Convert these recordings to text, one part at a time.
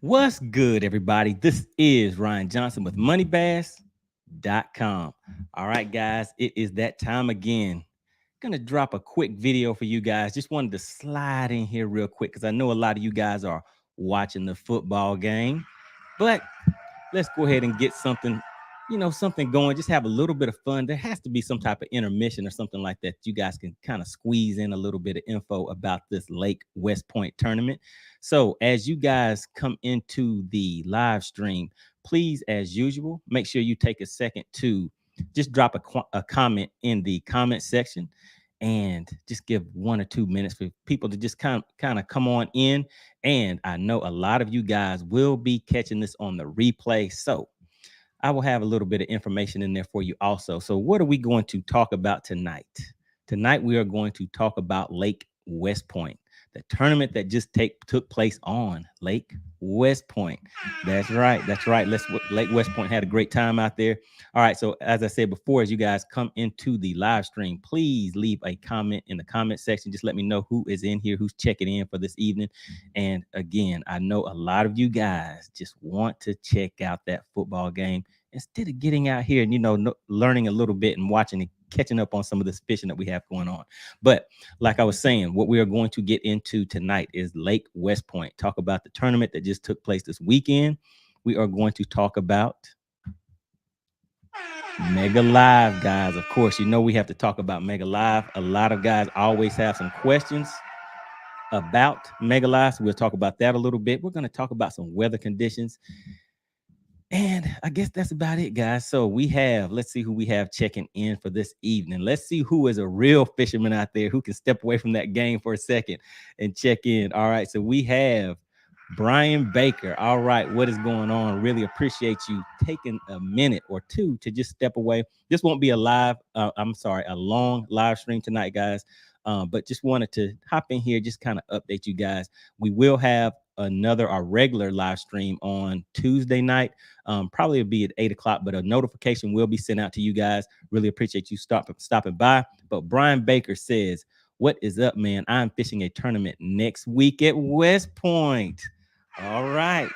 What's good, everybody? This is Ryan Johnson with MoneyBass.com. All right, guys, it is that time again. Gonna drop a quick video for you guys. Just wanted to slide in here real quick because I know a lot of you guys are watching the football game, but let's go ahead and get something, something going. Just have a little bit of fun. There has to be some type of intermission or something like that. You guys can kind of squeeze in a little bit of info about this Lake West Point tournament. So as you guys come into the live stream, please, as usual, make sure you take a second to just drop a comment in the comment section and just give 1 or 2 minutes for people to just kind of come on in. And I know a lot of you guys will be catching this on the replay, so I will have a little bit of information in there for you also. So what are we going to talk about tonight? Tonight we are going to talk about Lake West Point, the tournament that just took place on Lake West Point. That's right. That's right. Lake West Point had a great time out there. All right. So as I said before, as you guys come into the live stream, please leave a comment in the comment section. Just let me know who is in here, who's checking in for this evening. And again, I know a lot of you guys just want to check out that football game instead of getting out here and, learning a little bit and watching and catching up on some of this fishing that we have going on. But like I was saying, what we are going to get into tonight is Lake West Point. Talk about the tournament that just took place this weekend. We are going to talk about Mega Live, guys. Of course, we have to talk about Mega Live. A lot of guys always have some questions about Mega Live. So we'll talk about that a little bit. We're going to talk about some weather conditions. And I guess that's about it, guys. So let's see who we have checking in for this evening. Let's see who is a real fisherman out there who can step away from that game for a second and check in. All right. So we have Brian Baker. All right. What is going on? Really appreciate you taking a minute or two to just step away. This won't be a long live stream tonight, guys. But just wanted to hop in here, just kind of update you guys. We will have our regular live stream on Tuesday night. Probably it'll be at 8 o'clock, but a notification will be sent out to you guys. Really appreciate you stopping by. But Brian Baker says, "What is up, man? I'm fishing a tournament next week at West Point." All right.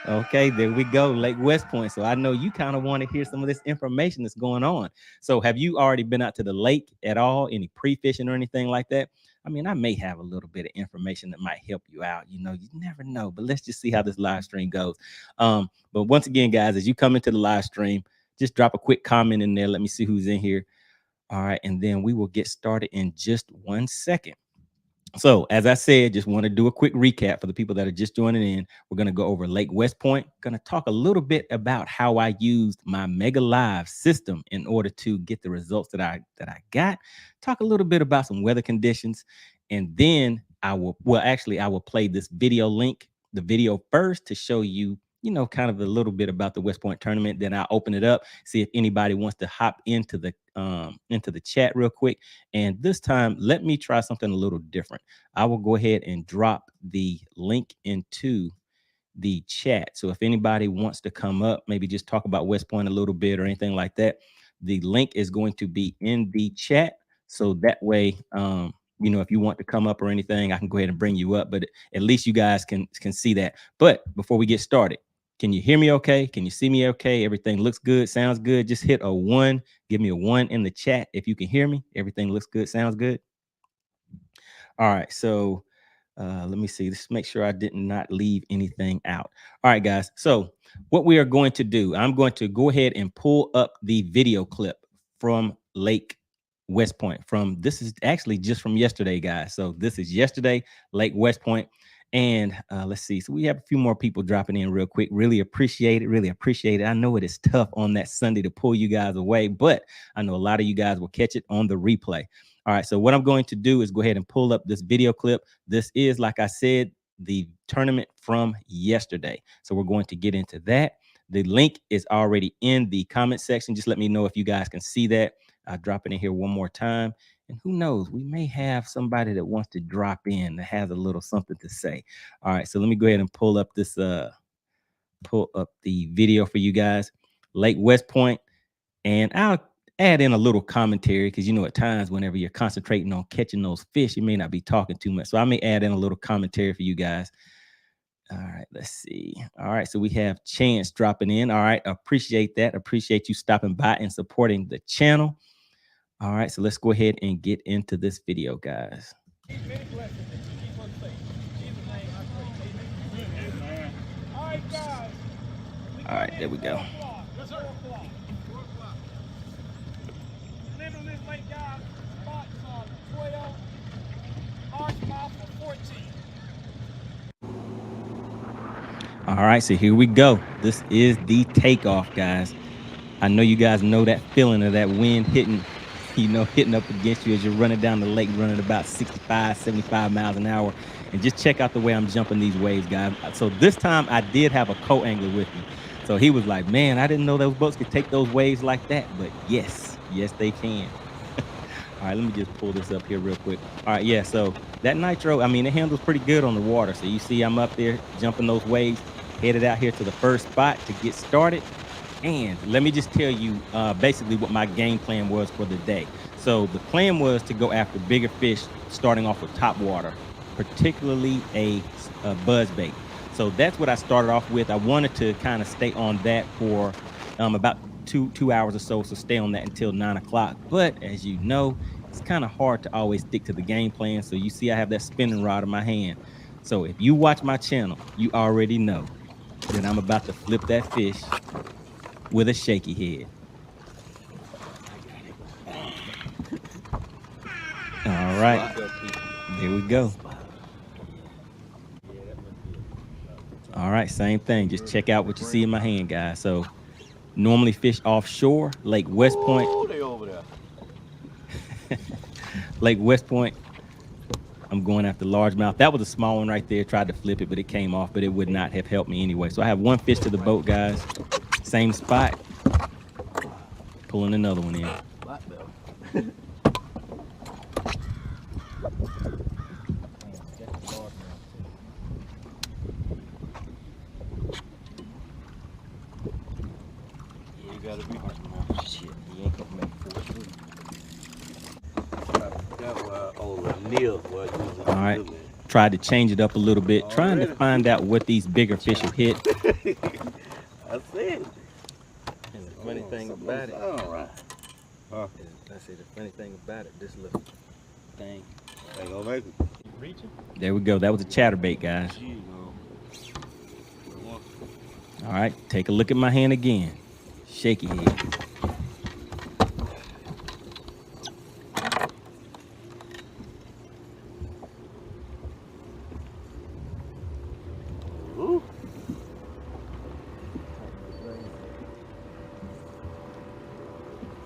Okay, there we go, Lake West Point. So I know you kind of want to hear some of this information that's going on. So have you already been out to the lake at all? Any pre-fishing or anything like that? I mean, I may have a little bit of information that might help you out. You never know. But let's just see how this live stream goes. But once again, guys, as you come into the live stream, just drop a quick comment in there. Let me see who's in here. All right, and then we will get started in just 1 second. So, as I said, just want to do a quick recap for the people that are just joining in. We're going to go over Lake West Point. Going to talk a little bit about how I used my Mega Live system in order to get the results that I got. Talk a little bit about some weather conditions, and then I will play this video link, the video first, to show you, kind of a little bit about the West Point tournament. Then I'll open it up, see if anybody wants to hop into the chat real quick. And this time, let me try something a little different. I will go ahead and drop the link into the chat. So if anybody wants to come up, maybe just talk about West Point a little bit or anything like that, the link is going to be in the chat. So that way, if you want to come up or anything, I can go ahead and bring you up. But at least you guys can see that. But before we get started, can you hear me okay? Can you see me okay? Everything looks good, sounds good. Just hit a 1. Give me a 1 in the chat if you can hear me. Everything looks good, sounds good. All right, so let me see. Just make sure I did not leave anything out. All right, guys. So what we are going to do, I'm going to go ahead and pull up the video clip from Lake West Point. This is actually just from yesterday, guys. So this is yesterday, Lake West Point. And let's see. So we have a few more people dropping in real quick. Really appreciate it. Really appreciate it. I know it is tough on that Sunday to pull you guys away, but I know a lot of you guys will catch it on the replay. All right. So what I'm going to do is go ahead and pull up this video clip. This is, like I said, the tournament from yesterday. So we're going to get into that. The link is already in the comment section. Just let me know if you guys can see that. I'll drop it in here one more time. And who knows, we may have somebody that wants to drop in that has a little something to say. All right, so let me go ahead and pull up the video for you guys. Lake West Point, and I'll add in a little commentary because at times whenever you're concentrating on catching those fish, you may not be talking too much. So I may add in a little commentary for you guys. All right, let's see. All right, so we have Chance dropping in. All right, appreciate that. Appreciate you stopping by and supporting the channel. All right, so let's go ahead and get into this video, guys. All right, there we go. All right, so here we go. This is the takeoff, guys. I know you guys know that feeling of that wind hitting, hitting up against you as you're running down the lake, running about 65, 75 miles an hour. And just check out the way I'm jumping these waves, guys. So this time I did have a co-angler with me. So he was like, man, I didn't know those boats could take those waves like that. But yes, they can. All right, let me just pull this up here real quick. All right, yeah, so that nitro, I mean, it handles pretty good on the water. So you see I'm up there jumping those waves, headed out here to the first spot to get started. And let me just tell you basically what my game plan was for the day. So the plan was to go after bigger fish, starting off with top water, particularly a buzz bait. So that's what I started off with. I wanted to kind of stay on that for about two hours or so stay on that until 9 o'clock. But as you know, it's kind of hard to always stick to the game plan. So you see I have that spinning rod in my hand. So if you watch my channel, you already know that I'm about to flip that fish with a shaky head. All right, there we go. All right, same thing. Just check out what you see in my hand, guys. So normally fish offshore, Lake West Point. Oh, they over there. Lake West Point. I'm going after largemouth. That was a small one right there. Tried to flip it, but it came off, but it would not have helped me anyway. So I have one fish to the boat, guys. Same spot. Pulling another one in. All right, tried to change it up a little bit, trying to find out what these bigger fish will hit. I said. And the funny thing about it, I said the funny thing about it, this little thing Ain't gonna make it. There we go. That was a chatterbait, guys. All right, take a look at my hand again. Shaky head.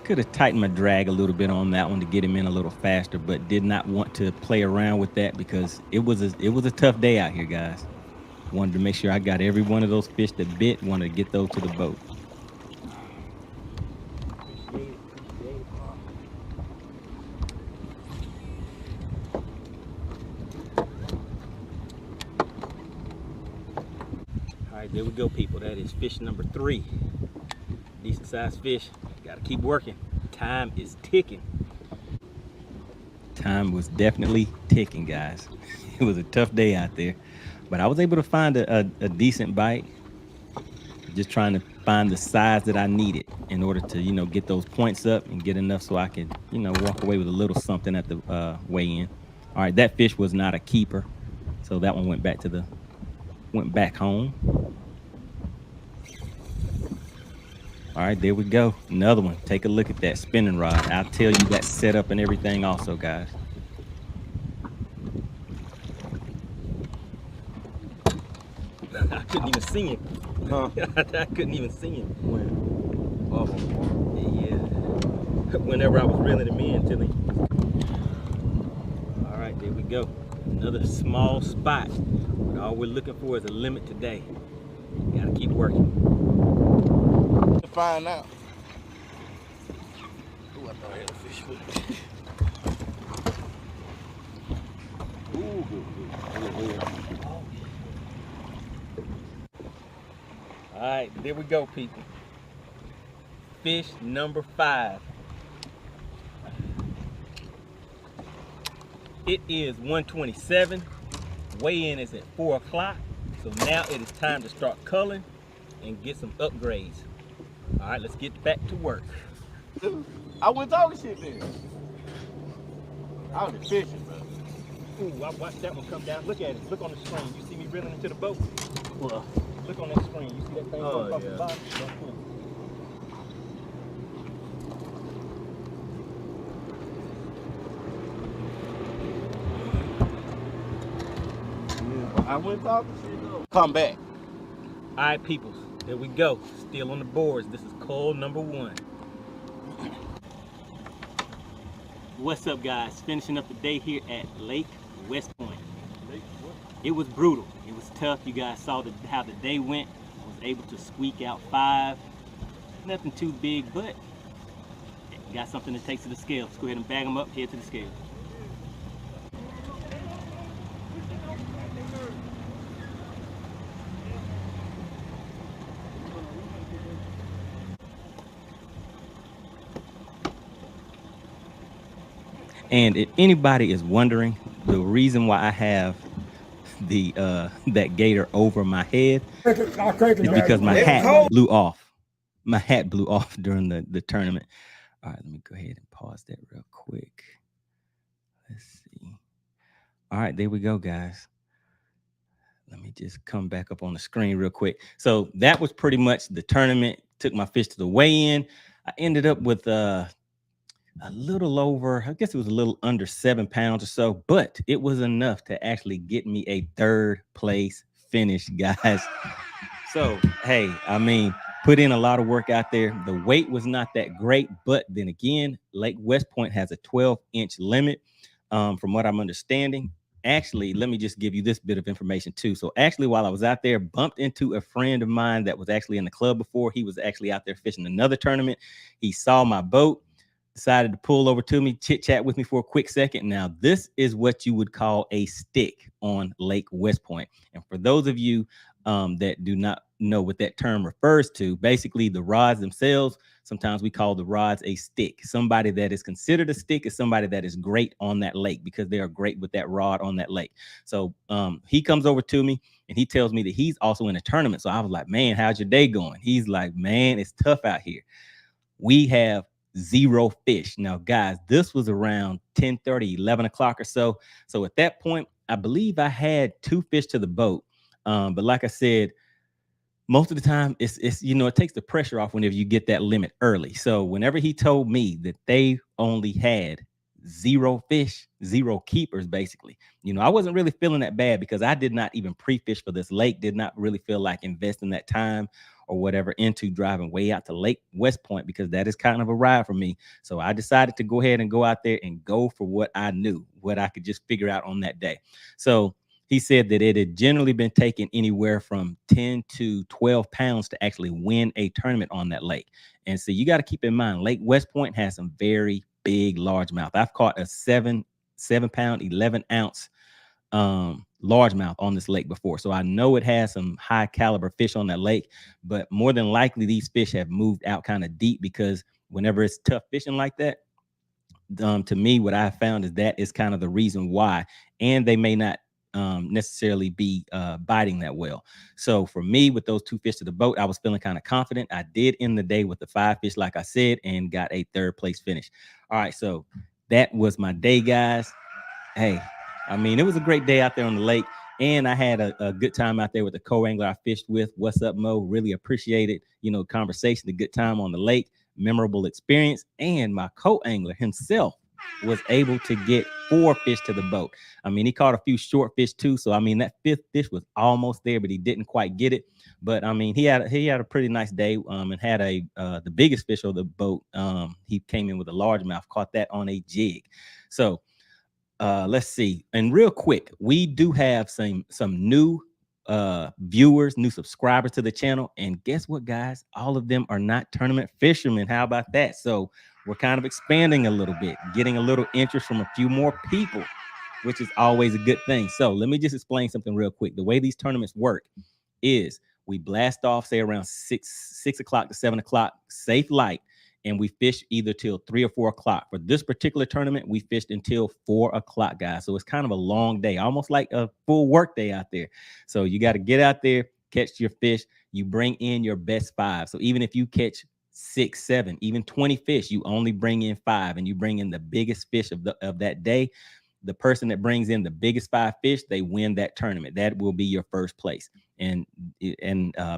Could have tightened my drag a little bit on that one to get him in a little faster, but did not want to play around with that because it was a tough day out here, guys. Wanted to make sure I got every one of those fish that bit. Wanted to get those to the boat. All right, there we go, people. That is fish number 3. Decent sized fish. Gotta keep working. Time is ticking. Time was definitely ticking, guys. It was a tough day out there, but I was able to find a decent bite. Just trying to find the size that I needed in order to, get those points up and get enough so I could, walk away with a little something at the weigh-in. All right, that fish was not a keeper, so that one went back home. All right, there we go. Another one. Take a look at that spinning rod. I'll tell you that setup and everything also, guys. I couldn't even see him. Huh? I couldn't even see him. When? Yeah. Whenever I was reeling him in till he... All right, there we go. Another small spot. But all we're looking for is a limit today. Gotta keep working. Find out. Ooh, I thought I had a fish with me. Ooh. All right, there we go, people. Fish number 5. It is 1:27. Weigh-in is at 4 o'clock. So now it is time to start culling and get some upgrades. All right, let's get back to work. I went talking shit then. I was just fishing, bro. Ooh, I watched that one come down. Look at it. Look on the screen. You see me reeling into the boat? Well, Look on that screen. You see that thing Oh, off the yeah. bottom? Don't pull. I went talking shit though. Come back. All right, peoples. There we go. Still on the boards. This is call number 1. What's up, guys? Finishing up the day here at Lake West Point. It was brutal. It was tough. You guys saw how the day went. I was able to squeak out 5. Nothing too big, but got something that takes to the scale. Let's go ahead and bag them up, head to the scale. And if anybody is wondering the reason why I have the that gator over my head is because my hat blew off. My hat blew off during the tournament. All right, let me go ahead and pause that real quick. Let's see. All right, there we go, guys. Let me just come back up on the screen real quick. So that was pretty much the tournament. Took my fish to the weigh-in. I ended up with a little over, I guess it was a little under 7 pounds or so, but it was enough to actually get me a 3rd place finish, guys. So, hey, I mean, put in a lot of work out there. The weight was not that great, but then again, Lake West Point has a 12-inch limit, from what I'm understanding. Actually, let me just give you this bit of information too. So actually, while I was out there, bumped into a friend of mine that was actually in the club before. He was actually out there fishing another tournament. He saw my boat, decided to pull over to me, chit chat with me for a quick second. Now, this is what you would call a stick on Lake West Point. And for those of you that do not know what that term refers to, basically the rods themselves, sometimes we call the rods a stick. Somebody that is considered a stick is somebody that is great on that lake because they are great with that rod on that lake. So he comes over to me and he tells me that he's also in a tournament. So I was like, man, how's your day going? He's like, man, it's tough out here. We have 0 fish. Now, guys, this was around 10:30, 11 o'clock or so. So at that point, I believe I had 2 fish to the boat. But like I said, most of the time it's it takes the pressure off whenever you get that limit early. So whenever he told me that they only had 0 fish, 0 keepers, basically, I wasn't really feeling that bad because I did not even pre-fish for this lake, did not really feel like investing that time or whatever into driving way out to Lake West Point because that is kind of a ride for me. So I decided to go ahead and go out there and go for what I knew, what I could just figure out on that day. So he said that it had generally been taking anywhere from 10 to 12 pounds to actually win a tournament on that lake. And so you got to keep in mind, Lake West Point has some very big largemouth. I've caught a 7 pound, 11 ounce largemouth on this lake before. So I know it has some high caliber fish on that lake, but more than likely these fish have moved out kind of deep because whenever it's tough fishing like that, to me, what I found is that is kind of the reason why, and they may not necessarily be biting that well. So for me, with those 2 fish to the boat, I was feeling kind of confident. I did end the day with the 5 fish, like I said, and got a 3rd place finish. All right, so that was my day, guys. Hey, I mean, it was a great day out there on the lake, and I had a good time out there with the co-angler I fished with. What's up, Mo? Really appreciate it. Conversation, a good time on the lake, memorable experience, and my co-angler himself was able to get 4 fish to the boat. I mean, he caught a few short fish too. So I mean, that 5th fish was almost there, but he didn't quite get it. But I mean, he had a pretty nice day. And had the biggest fish on the boat. He came in with a largemouth, caught that on a jig. So let's see. And real quick, we do have some new viewers, new subscribers to the channel. And guess what, guys? All of them are not tournament fishermen. How about that? So we're kind of expanding a little bit, getting a little interest from a few more people, which is always a good thing. So let me just explain something real quick. The way these tournaments work is we blast off, say around 6 o'clock to 7 o'clock, safe light. and we fished either till 3 or 4 o'clock. For this particular tournament, we fished until 4 o'clock, guys. So it's kind of a long day, almost like a full work day out there. So you got to get out there, catch your fish. You bring in your best 5. So even if you catch 6, 7, even 20 fish, you only bring in 5, and you bring in the biggest fish of that day. The person that brings in the biggest 5 fish, they win that tournament. That will be your first place. And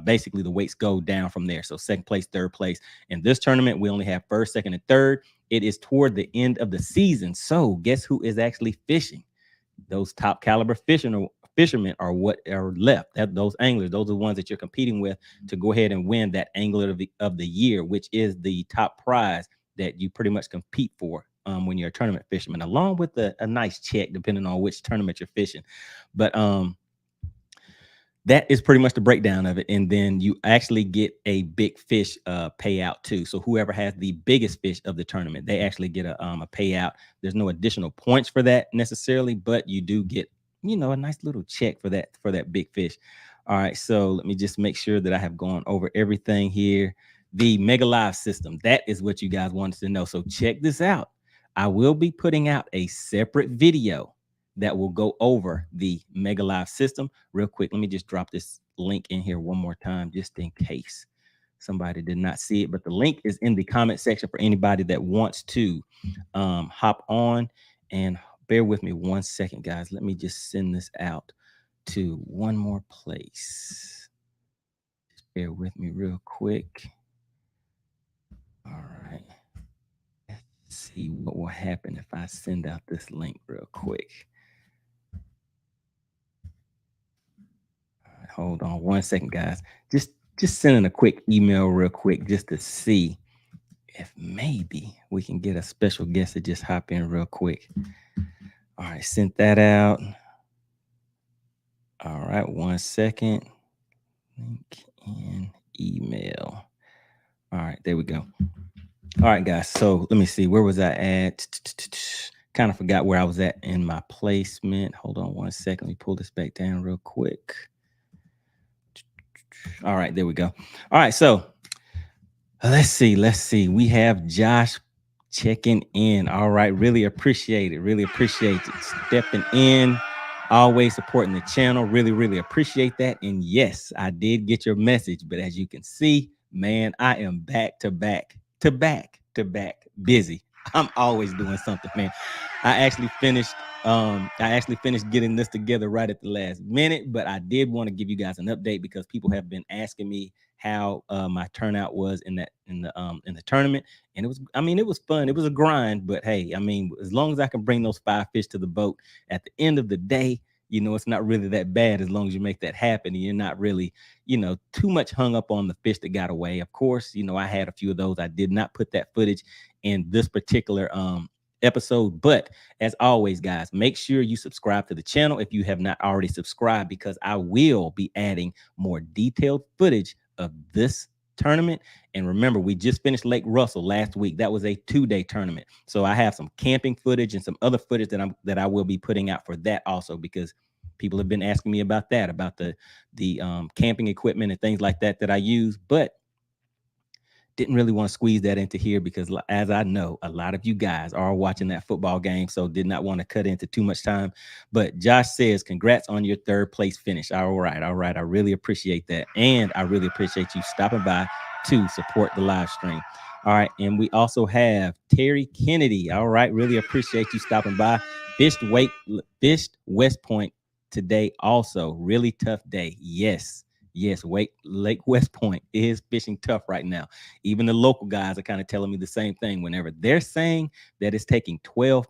basically the weights go down from there. So second place, third place. In this tournament, we only have first, second, and third. It is toward the end of the season. So guess who is actually fishing? Those top caliber fishermen are what are left. Those anglers, those are the ones that you're competing with to go ahead and win that angler of the year, which is the top prize that you pretty much compete for when you're a tournament fisherman, along with a nice check depending on which tournament you're fishing. But that is pretty much the breakdown of it. And then you actually get a big fish payout too. So whoever has the biggest fish of the tournament, they actually get a payout. There's no additional points for that necessarily, but you do get, you know, a nice little check for that big fish. All right, so let me just make sure that I have gone over everything here. The Mega Live system, that is what you guys wanted to know. So check this out. I will be putting out a separate video that will go over the Mega Live system real quick. Let me just drop this link in here one more time, just in case somebody did not see it. But the link is in the comment section for anybody that wants to hop on. And bear with me one second, guys. Let me just send this out to one more place. Just bear with me real quick. All right. Let's see what will happen if I send out this link real quick. Hold on one second, guys. Just sending a quick email real quick just to see if maybe we can get a special guest to just hop in real quick. All right, sent that out. All right, one second. Link in email. All right, there we go. All right, guys. So let me see. Where was I at? Kind of forgot where I was at in my placement. Hold on one second. Let me pull this back down real quick. All right, there we go. All right, so let's see. We have Josh checking in. All right, really appreciate it. Really appreciate it. Stepping in, always supporting the channel. Really appreciate that. And yes, I did get your message, but as you can see, man, I am back to back busy. I'm always doing something, man. I actually finished getting this together right at the last minute, but I did want to give you guys an update because people have been asking me how my turnout was in the tournament. And it was fun. It was a grind, but hey, I mean, as long as I can bring those 5 fish to the boat at the end of the day, you know, it's not really that bad as long as you make that happen and you're not really, you know, too much hung up on the fish that got away. Of course, you know, I had a few of those. I did not put that footage in this particular episode, but as always, guys, make sure you subscribe to the channel if you have not already subscribed, because I will be adding more detailed footage of this tournament. And remember, we just finished Lake Russell last week. That was a 2-day tournament, so I have some camping footage and some other footage that I will be putting out for that also, because people have been asking me about that, about the camping equipment and things like that I use, but didn't really want to squeeze that into here because, as I know, a lot of you guys are watching that football game, so did not want to cut into too much time. But Josh says, congrats on your 3rd place finish. All right. I really appreciate that. And I really appreciate you stopping by to support the live stream. All right. And we also have Terry Kennedy. All right. Really appreciate you stopping by. Fished West Point today also. Really tough day. Yes, Lake West Point is fishing tough right now. Even the local guys are kind of telling me the same thing. Whenever they're saying that it's taking 10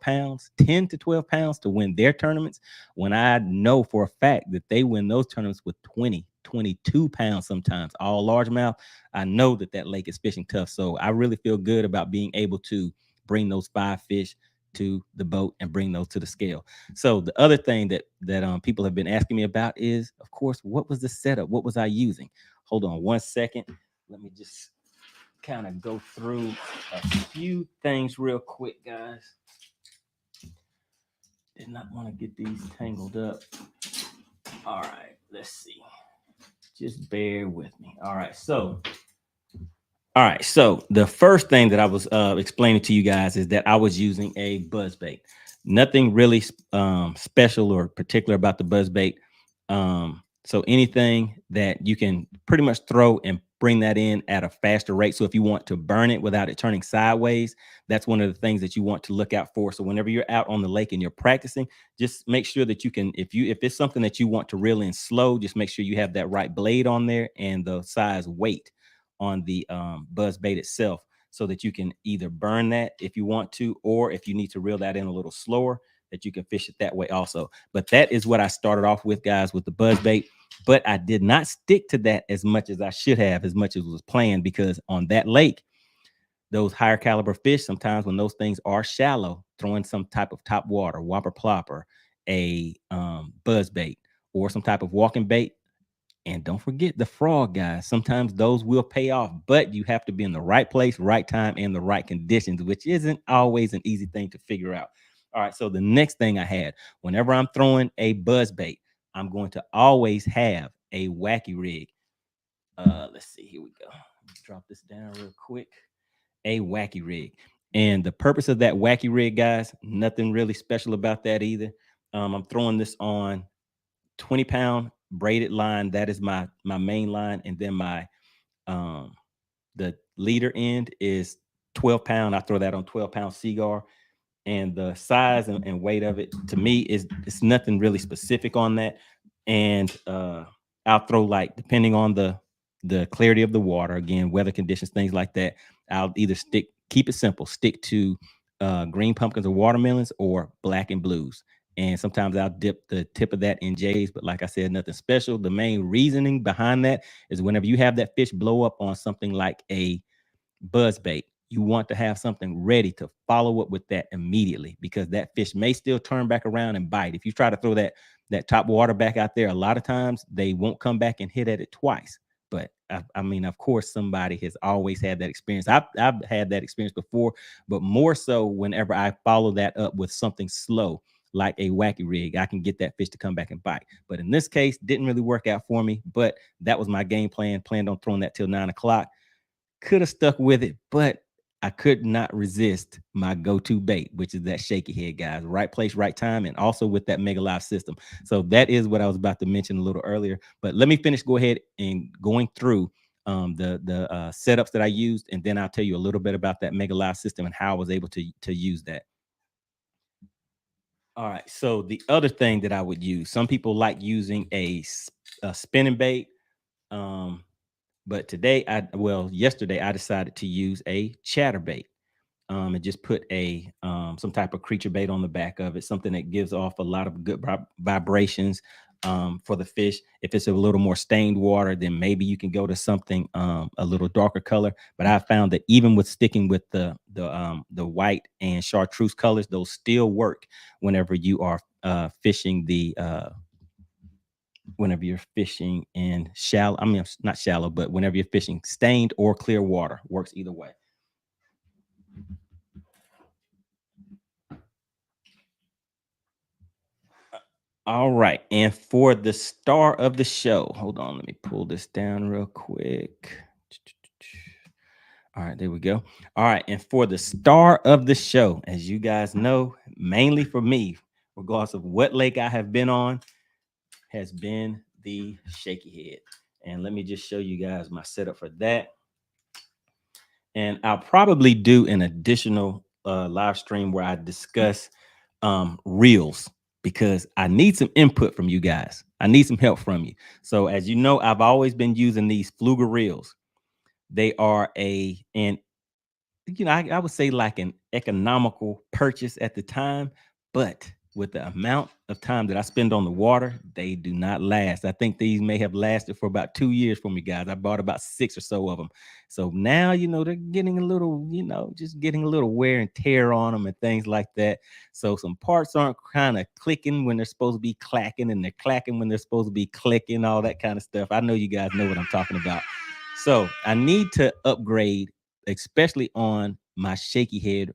to 12 pounds to win their tournaments, when I know for a fact that they win those tournaments with 20, 22 pounds sometimes, all largemouth, I know that lake is fishing tough. So I really feel good about being able to bring those 5 fish to the boat and bring those to the scale. So the other thing that people have been asking me about is, of course, what was the setup? What was I using? Hold on one second. Let me just kind of go through a few things real quick, guys. Did not want to get these tangled up. All right, let's see. Just bear with me. All right, so All right, so the first thing that I was explaining to you guys is that I was using a buzz bait. Nothing really special or particular about the buzz bait. So anything that you can pretty much throw and bring that in at a faster rate. So if you want to burn it without it turning sideways, that's one of the things that you want to look out for. So whenever you're out on the lake and you're practicing, just make sure that you can, if it's something that you want to reel in slow, just make sure you have that right blade on there and the size weight on the buzz bait itself, so that you can either burn that if you want to, or if you need to reel that in a little slower, that you can fish it that way also. But that is what I started off with, guys, with the buzz bait. But I did not stick to that as much as I should have, as much as was planned, because on that lake, those higher caliber fish, sometimes when those things are shallow, throwing some type of top water, whopper plopper, a buzz bait, or some type of walking bait. And don't forget the frog, guys. Sometimes those will pay off, but you have to be in the right place, right time, and the right conditions, which isn't always an easy thing to figure out. All right, so the next thing I had, whenever I'm throwing a buzz bait, I'm going to always have a wacky rig. Let's see, here we go. Drop this down real quick. A wacky rig. And the purpose of that wacky rig, guys, nothing really special about that either. I'm throwing this on 20-pound braided line. That is my main line, and then my the leader end is 12-pound. I throw that on 12-pound Seaguar, and the size and weight of it, to me, is it's nothing really specific on that. And I'll throw, like, depending on the clarity of the water, again, weather conditions, things like that, I'll either keep it simple, stick to green pumpkins or watermelons, or black and blues. And sometimes I'll dip the tip of that in J's, but like I said, nothing special. The main reasoning behind that is whenever you have that fish blow up on something like a buzz bait, you want to have something ready to follow up with that immediately, because that fish may still turn back around and bite. If you try to throw that top water back out there, a lot of times they won't come back and hit at it twice. But I mean, of course, somebody has always had that experience. I've had that experience before, but more so whenever I follow that up with something slow, like a wacky rig, I can get that fish to come back and bite. But in this case, didn't really work out for me. But that was my game plan. Planned on throwing that till 9 o'clock. Could have stuck with it, but I could not resist my go-to bait, which is that shaky head, guys. Right place, right time, and also with that Mega Live system. So that is what I was about to mention a little earlier. But let me go ahead and going through the setups that I used, and then I'll tell you a little bit about that Mega Live system and how I was able to use that. All right. So the other thing that I would use, some people like using a spinning bait. But yesterday I decided to use a chatterbait. And just put a some type of creature bait on the back of it, something that gives off a lot of good vibrations for the fish. If it's a little more stained water, then maybe you can go to something a little darker color. But I found that even with sticking with the white and chartreuse colors, those still work whenever you are fishing whenever you're fishing in shallow, I mean, not shallow, but whenever you're fishing stained or clear water, works either way. All right. And for the star of the show, hold on, let me pull this down real quick. All right, there we go. All right. And for the star of the show, as you guys know, mainly for me, regardless of what lake I have been on, has been the shaky head. And let me just show you guys my setup for that. And I'll probably do an additional live stream where I discuss reels, because I need some input from you guys. I need some help from you. So as you know, I've always been using these Fluger reels. They are I would say like an economical purchase at the time, but with the amount of time that I spend on the water, they do not last. I think these may have lasted for about 2 years for me, guys. I bought about 6 or so of them. So now, they're getting a little, just getting a little wear and tear on them and things like that. So some parts aren't kind of clicking when they're supposed to be clacking, and they're clacking when they're supposed to be clicking, all that kind of stuff. I know you guys know what I'm talking about. So I need to upgrade, especially on my shaky head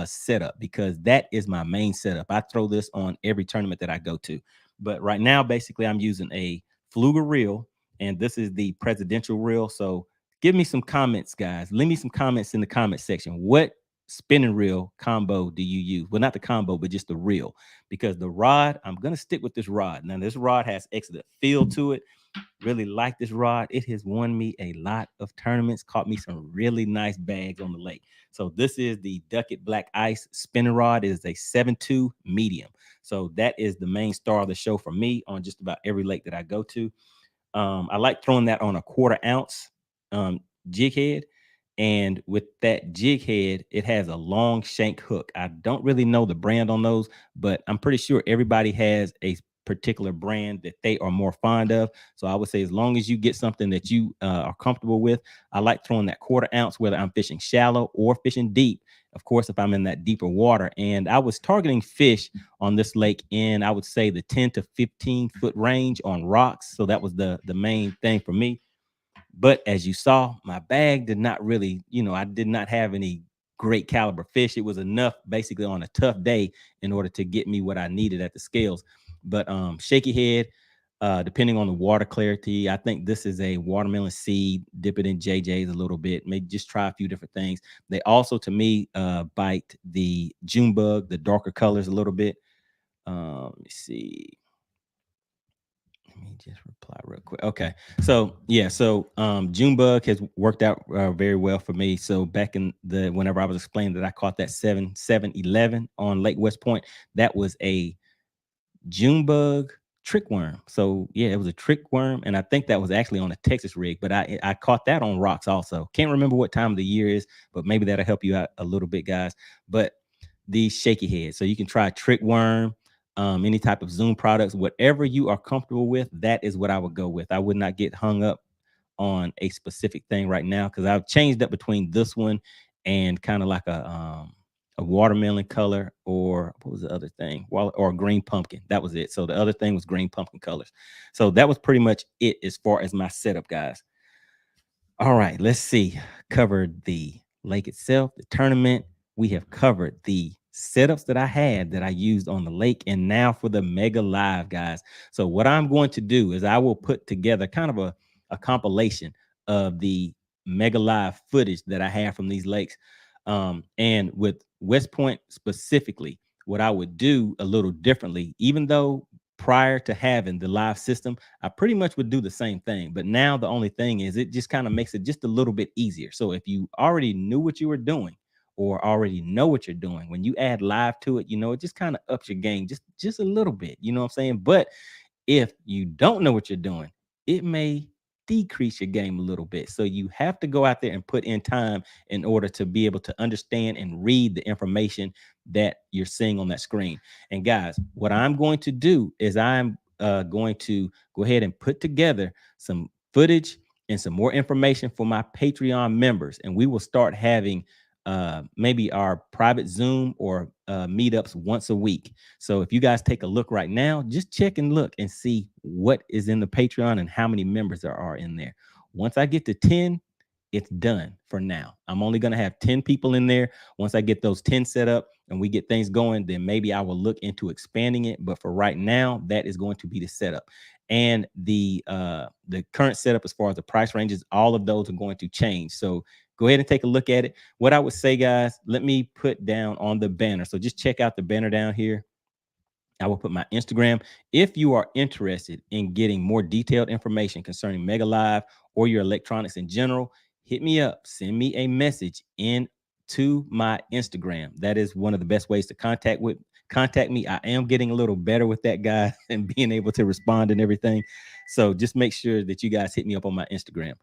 setup, because that is my main setup. I throw this on every tournament that I go to. But right now, basically, I'm using a Fluger reel, and this is the presidential reel. So give me some comments, guys. Leave me some comments in the comment section. What spinning reel combo do you use? Well, not the combo, but just the reel. Because the rod, I'm gonna stick with this rod. Now, this rod has excellent feel to it. Really like this rod. It has won me a lot of tournaments, caught me some really nice bags on the lake. So this is the Ducket Black Ice spinning rod. It is a 7.2 medium. So that is the main star of the show for me on just about every lake that I go to. I like throwing that on a 1/4 ounce jig head. And with that jig head, it has a long shank hook. I don't really know the brand on those, but I'm pretty sure everybody has a particular brand that they are more fond of. So I would say as long as you get something that you are comfortable with, I like throwing that 1/4 ounce, whether I'm fishing shallow or fishing deep. Of course, if I'm in that deeper water. And I was targeting fish on this lake in, I would say, the 10 to 15 foot range on rocks. So that was the main thing for me. But as you saw, my bag did not really, I did not have any great caliber fish. It was enough basically on a tough day in order to get me what I needed at the scales. But shaky head, depending on the water clarity, I think this is a watermelon seed. Dip it in JJ's a little bit. Maybe just try a few different things. They also, to me, bite the June bug, the darker colors a little bit. Let me see. Let me just reply real quick. Okay. So yeah, so Junebug has worked out very well for me. So back in whenever I was explaining that I caught that 7.11 on Lake West Point, that was a Junebug trick worm. So yeah, it was a trick worm, and I think that was actually on a Texas rig, but I caught that on rocks also. Can't remember what time of the year is, but maybe that'll help you out a little bit, guys. But the shaky head. So you can try trick worm, any type of Zoom products, whatever you are comfortable with. That is what I would go with. I would not get hung up on a specific thing right now because I've changed up between this one and kind of like a watermelon color, or what was the other thing? Or green pumpkin. That was it. So the other thing was green pumpkin colors. So that was pretty much it as far as my setup, guys. All right, let's see. Covered the lake itself, the tournament. We have covered the setups that I had that I used on the lake, and now for the Mega Live, guys. So what I'm going to do is I will put together kind of a compilation of the Mega Live footage that I have from these lakes. And with West Point specifically, what I would do a little differently, even though prior to having the live system, I pretty much would do the same thing. But now the only thing is it just kind of makes it just a little bit easier. So if you already knew what you were doing or already know what you're doing, when you add live to it, it just kind of ups your game just a little bit. You know what I'm saying? But if you don't know what you're doing, it may decrease your game a little bit. So you have to go out there and put in time in order to be able to understand and read the information that you're seeing on that screen. And guys, what I'm going to do is I'm going to go ahead and put together some footage and some more information for my Patreon members. And we will start having maybe our private Zoom or meetups once a week. So if you guys take a look right now, just check and look and see what is in the Patreon and how many members there are in there. Once I get to 10, it's done for now. I'm only going to have 10 people in there. Once I get those 10 set up and we get things going, then maybe I will look into expanding it. But for right now, that is going to be the setup. And the current setup as far as the price ranges, all of those are going to change. So go ahead and take a look at it. What I would say, guys, let me put down on the banner. So just check out the banner down here. I will put my Instagram. If you are interested in getting more detailed information concerning Mega Live or your electronics in general, hit me up. Send me a message into my Instagram. That is one of the best ways to contact me. I am getting a little better with that, guy, and being able to respond and everything. So just make sure that you guys hit me up on my Instagram.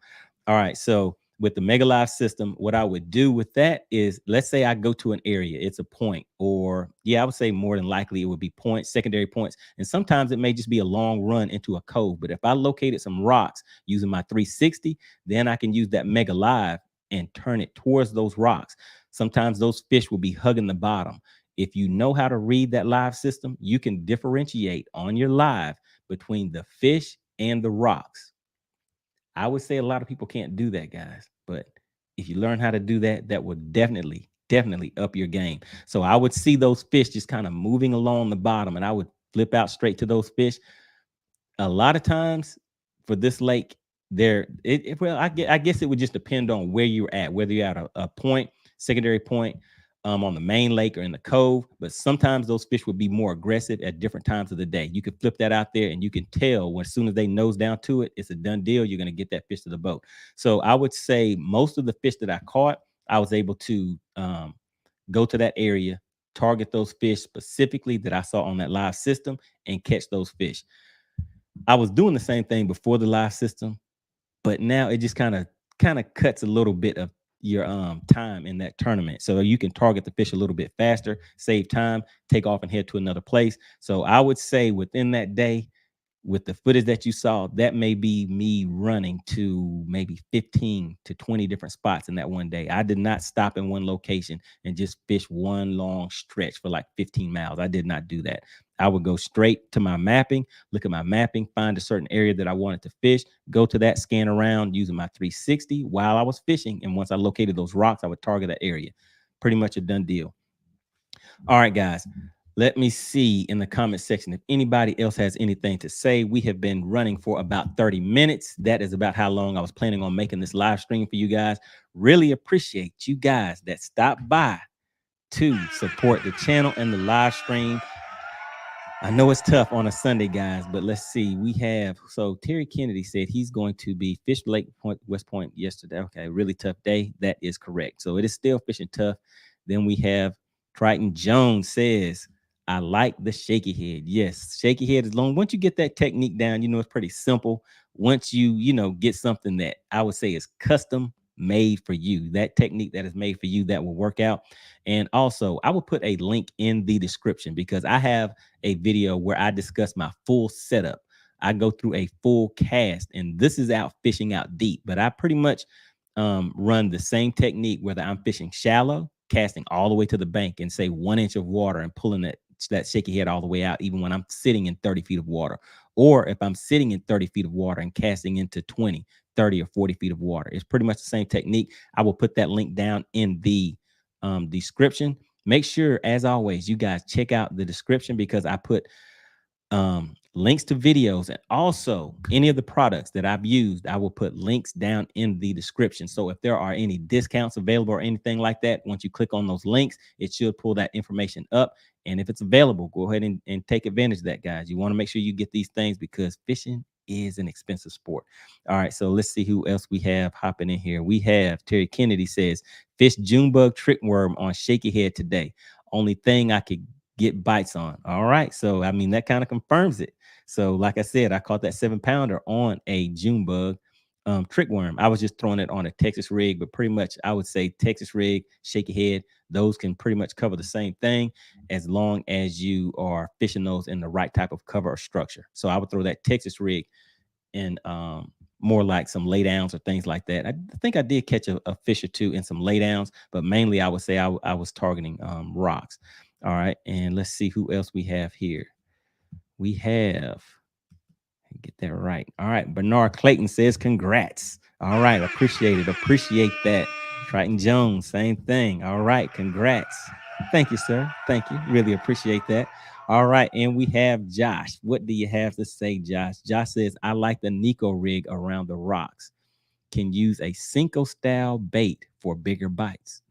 All right. So with the Mega Live system, what I would do with that is, let's say I go to an area, it's a point, or I would say more than likely it would be points, secondary points. And sometimes it may just be a long run into a cove. But if I located some rocks using my 360, then I can use that Mega Live and turn it towards those rocks. Sometimes those fish will be hugging the bottom. If you know how to read that live system, you can differentiate on your live between the fish and the rocks. I would say a lot of people can't do that, guys. But if you learn how to do that, that would definitely up your game. So I would see those fish just kind of moving along the bottom, and I would flip out straight to those fish. A lot of times for this lake, well, I guess it would just depend on where you're at, whether you're at a point, secondary point, on the main lake or in the cove. But sometimes those fish would be more aggressive at different times of the day. You could flip that out there and you can tell when, as soon as they nose down to it, it's a done deal. You're going to get that fish to the boat. So I would say most of the fish that I caught, I was able to go to that area, target those fish specifically that I saw on that live system, and catch those fish. I was doing the same thing before the live system, but now it just kind of cuts a little bit of your time in that tournament, so you can target the fish a little bit faster, save time, take off and head to another place. So I would say within that day, with the footage that you saw, that may be me running to maybe 15 to 20 different spots in that one day. I did not stop in one location and just fish one long stretch for like 15 miles. I did not do that. I would go straight to my mapping, look at my mapping, find a certain area that I wanted to fish, go to that, scan around using my 360 while I was fishing. And once I located those rocks, I would target that area. Pretty much a done deal. All right, guys. Let me see in the comment section if anybody else has anything to say. We have been running for about 30 minutes. That is about how long I was planning on making this live stream for you guys. Really appreciate you guys that stopped by to support the channel and the live stream. I know it's tough on a Sunday, guys, but let's see. We have, so Terry Kennedy said he's going to be Fish Lake Point, West Point yesterday. Okay, really tough day. That is correct. So it is still fishing tough. Then we have Triton Jones says, I like the shaky head. Yes, shaky head is long. Once you get that technique down, you know, it's pretty simple. Once you get something that I would say is custom made for you, that technique that is made for you, that will work out. And also, I will put a link in the description because I have a video where I discuss my full setup. I go through a full cast, and this is out fishing out deep, but I pretty much run the same technique whether I'm fishing shallow, casting all the way to the bank and say 1 inch of water and pulling that shaky head all the way out, even when I'm sitting in 30 feet of water, or if I'm sitting in 30 feet of water and casting into 20, 30 or 40 feet of water. It's pretty much the same technique. I will put that link down in the description. Make sure, as always, you guys check out the description because I put links to videos, and also any of the products that I've used, I will put links down in the description. So if there are any discounts available or anything like that, once you click on those links, it should pull that information up. And if it's available, go ahead and take advantage of that, guys. You want to make sure you get these things because fishing is an expensive sport. All right, so let's see who else we have hopping in here. We have Terry Kennedy says, fish June bug trick worm on shaky head today. Only thing I could get bites on. All right, so I mean that kind of confirms it. So like I said, I caught that 7-pounder on a June bug trick worm. I was just throwing it on a Texas rig, but pretty much I would say Texas rig, shaky head, those can pretty much cover the same thing as long as you are fishing those in the right type of cover or structure. So I would throw that Texas rig in more like some laydowns or things like that. I think I did catch a fish or two in some laydowns, but mainly I would say I was targeting rocks. All right, and let's see who else we have here. We have, get that right. All right, Bernard Clayton says congrats. All right, appreciate it. Appreciate that. Triton Jones, same thing. All right, congrats. Thank you, sir. Thank you. Really appreciate that. All right, and we have Josh. What do you have to say, Josh? Josh says, I like the Nico rig around the rocks. Can use a Cinco style bait for bigger bites.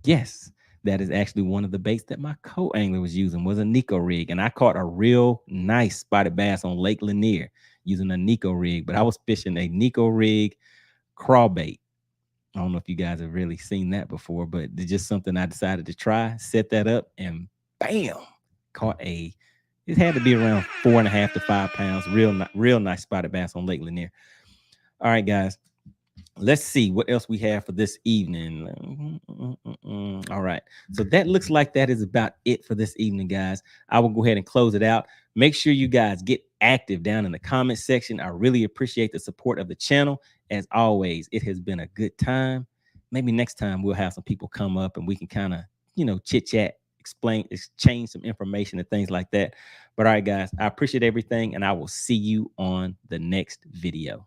Yes, that is actually one of the baits that my co-angler was using, was a Nico rig. And I caught a real nice spotted bass on Lake Lanier using a Nico rig, but I was fishing a Nico rig crawl bait. I don't know if you guys have really seen that before, but it's just something I decided to try, set that up, and bam, caught it had to be around 4.5 to 5 pounds. Real nice spotted bass on Lake Lanier. All right, guys. Let's see what else we have for this evening. All right. So that looks like that is about it for this evening, guys. I will go ahead and close it out. Make sure you guys get active down in the comment section. I really appreciate the support of the channel. As always, it has been a good time. Maybe next time we'll have some people come up and we can kind of, chit chat, exchange some information and things like that. But all right, guys, I appreciate everything, and I will see you on the next video.